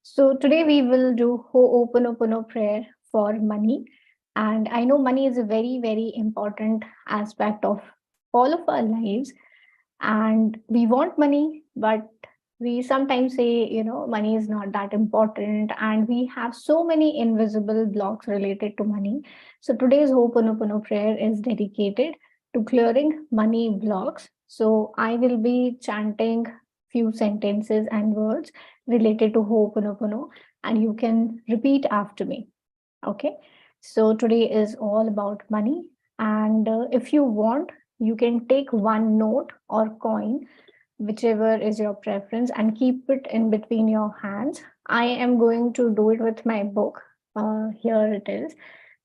So today we will do Hooponopono prayer for money. And I know money is a very, very important aspect of all of our lives. And we want money, but we sometimes say, money is not that important. And we have so many invisible blocks related to money. So today's Hooponopono prayer is dedicated to clearing money blocks. So I will be chanting few sentences and words related to Ho'oponopono, and you can repeat after me. Okay. So today is all about money. And if you want, you can take one note or coin, whichever is your preference, and keep it in between your hands. I am going to do it with my book. Here it is,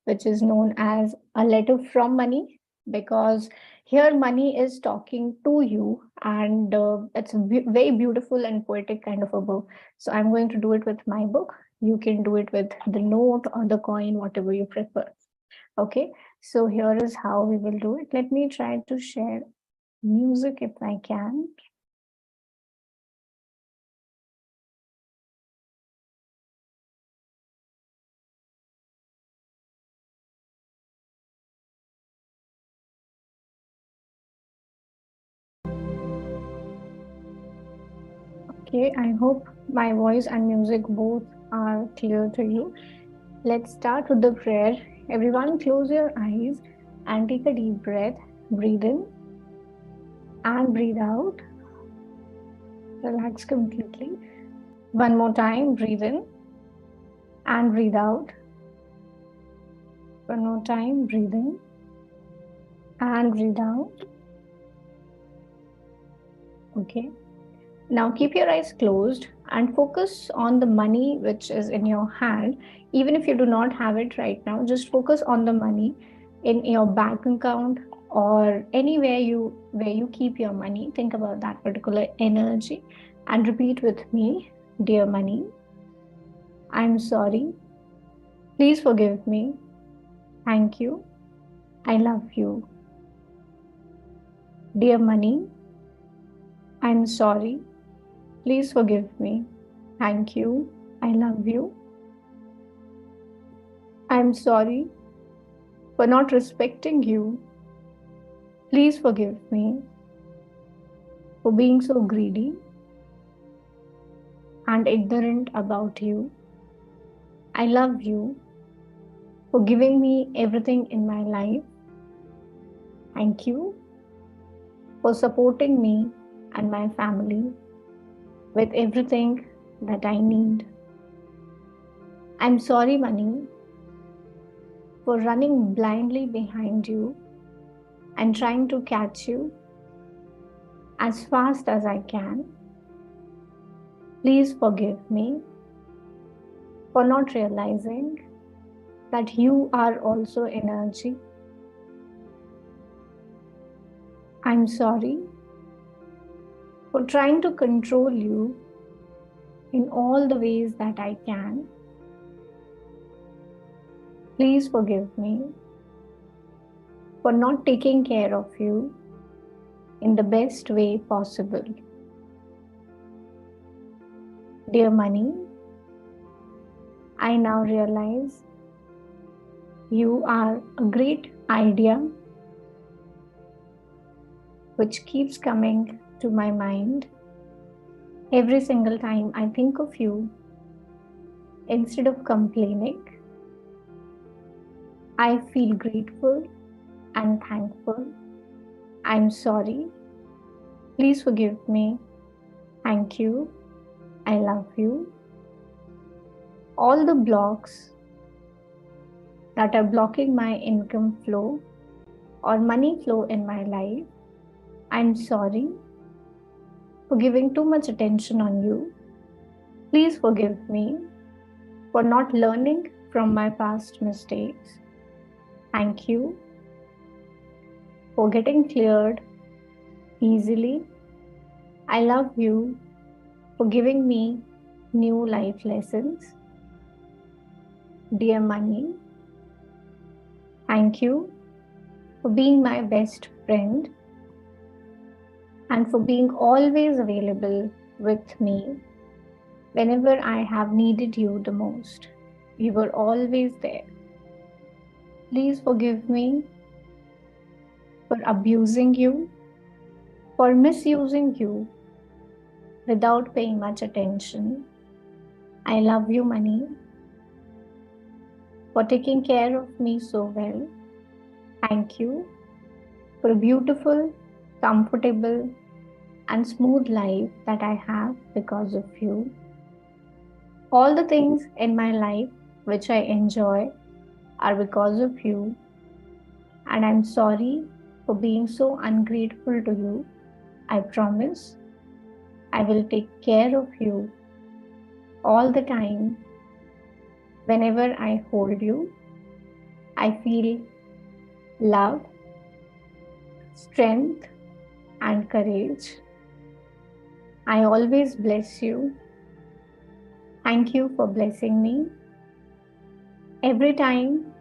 which is known as A Letter from Money, because here money is talking to you, and it's a very beautiful and poetic kind of a book. So I'm going to do it with my book. You can do it with the note or the coin, whatever you prefer. Okay, so here is how we will do it. Let me try to share music if I can. Okay, I hope my voice and music both are clear to you. Let's start with the prayer. Everyone, close your eyes and take a deep breath. Breathe in and breathe out. Relax completely. One more time. Breathe in and breathe out. One more time. Breathe in and breathe out. Okay. Now keep your eyes closed and focus on the money which is in your hand. Even if you do not have it right now, just focus on the money in your bank account or anywhere where you keep your money. Think about that particular energy and repeat with me. Dear money, I'm sorry. Please forgive me. Thank you. I love you. Dear money, I'm sorry. Please forgive me. Thank you. I love you. I'm sorry for not respecting you. Please forgive me for being so greedy and ignorant about you. I love you for giving me everything in my life. Thank you for supporting me and my family with everything that I need. I'm sorry, money, for running blindly behind you and trying to catch you as fast as I can. Please forgive me for not realizing that you are also energy. I'm sorry for trying to control you in all the ways that I can. Please forgive me for not taking care of you in the best way possible. Dear money, I now realize you are a great idea which keeps coming to my mind every single time I think of you. Instead of complaining, I feel grateful and thankful. I'm sorry. Please forgive me. Thank you. I love you. All the blocks that are blocking my income flow or money flow in my life, I'm sorry for giving too much attention on you. Please forgive me for not learning from my past mistakes. Thank you for getting cleared easily. I love you for giving me new life lessons. Dear money, thank you for being my best friend and for being always available with me Whenever I have needed you the most, you were always there. Please forgive me for abusing you, for misusing you without paying much attention. I love you, money, for taking care of me so well. Thank you for a beautiful, comfortable, and smooth life that I have because of you. All the things in my life which I enjoy are because of you, and I'm sorry for being so ungrateful to you. I promise I will take care of you all the time. Whenever I hold you, I feel love, strength, and courage. I always bless you. Thank you for blessing me. Every time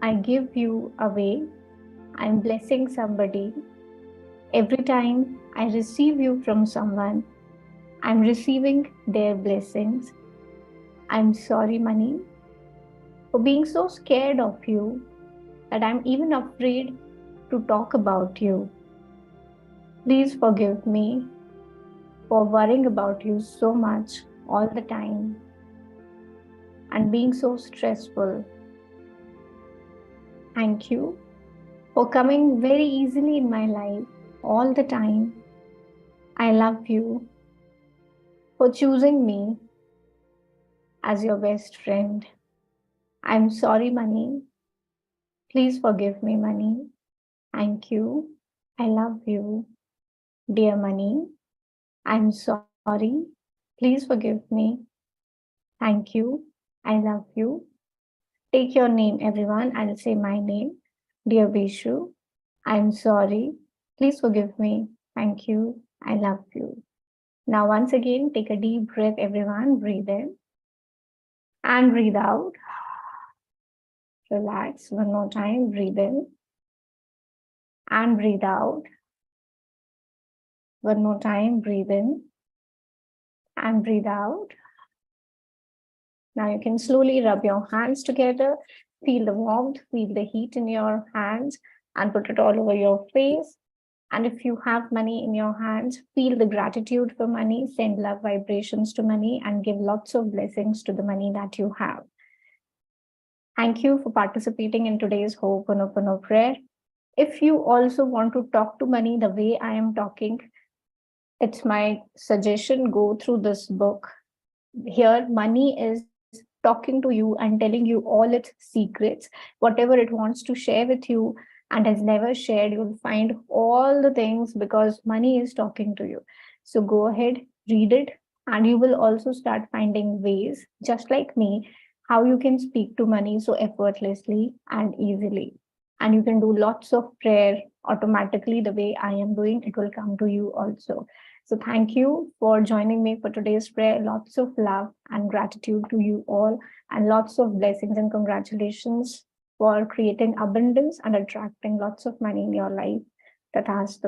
I give you away, I'm blessing somebody. Every time I receive you from someone, I'm receiving their blessings. I'm sorry, money, for being so scared of you that I'm even afraid to talk about you. Please forgive me for worrying about you so much all the time and being so stressful. Thank you for coming very easily in my life all the time. I love you for choosing me as your best friend. I'm sorry, money. Please forgive me, money. Thank you. I love you, dear money. I'm sorry. Please forgive me. Thank you. I love you. Take your name, everyone. I'll say my name. Dear Beshu, I'm sorry. Please forgive me. Thank you. I love you. Now, once again, take a deep breath, everyone. Breathe in and breathe out. Relax. One more time. Breathe in and breathe out. One more time. Breathe in and breathe out. Now you can slowly rub your hands together, feel the warmth, feel the heat in your hands, and put it all over your face. And if you have money in your hands, feel the gratitude for money, send love vibrations to money, and give lots of blessings to the money that you have. Thank you for participating in today's Hooponopono prayer. If you also want to talk to money the way I am talking, it's my suggestion, go through this book. Here, money is talking to you and telling you all its secrets, whatever it wants to share with you and has never shared. You'll find all the things because money is talking to you. So go ahead, read it, and you will also start finding ways, just like me, how you can speak to money so effortlessly and easily. And you can do lots of prayer automatically the way I am doing, it will come to you also. So thank you for joining me for today's prayer. Lots of love and gratitude to you all, and lots of blessings and congratulations for creating abundance and attracting lots of money in your life. Tathastu.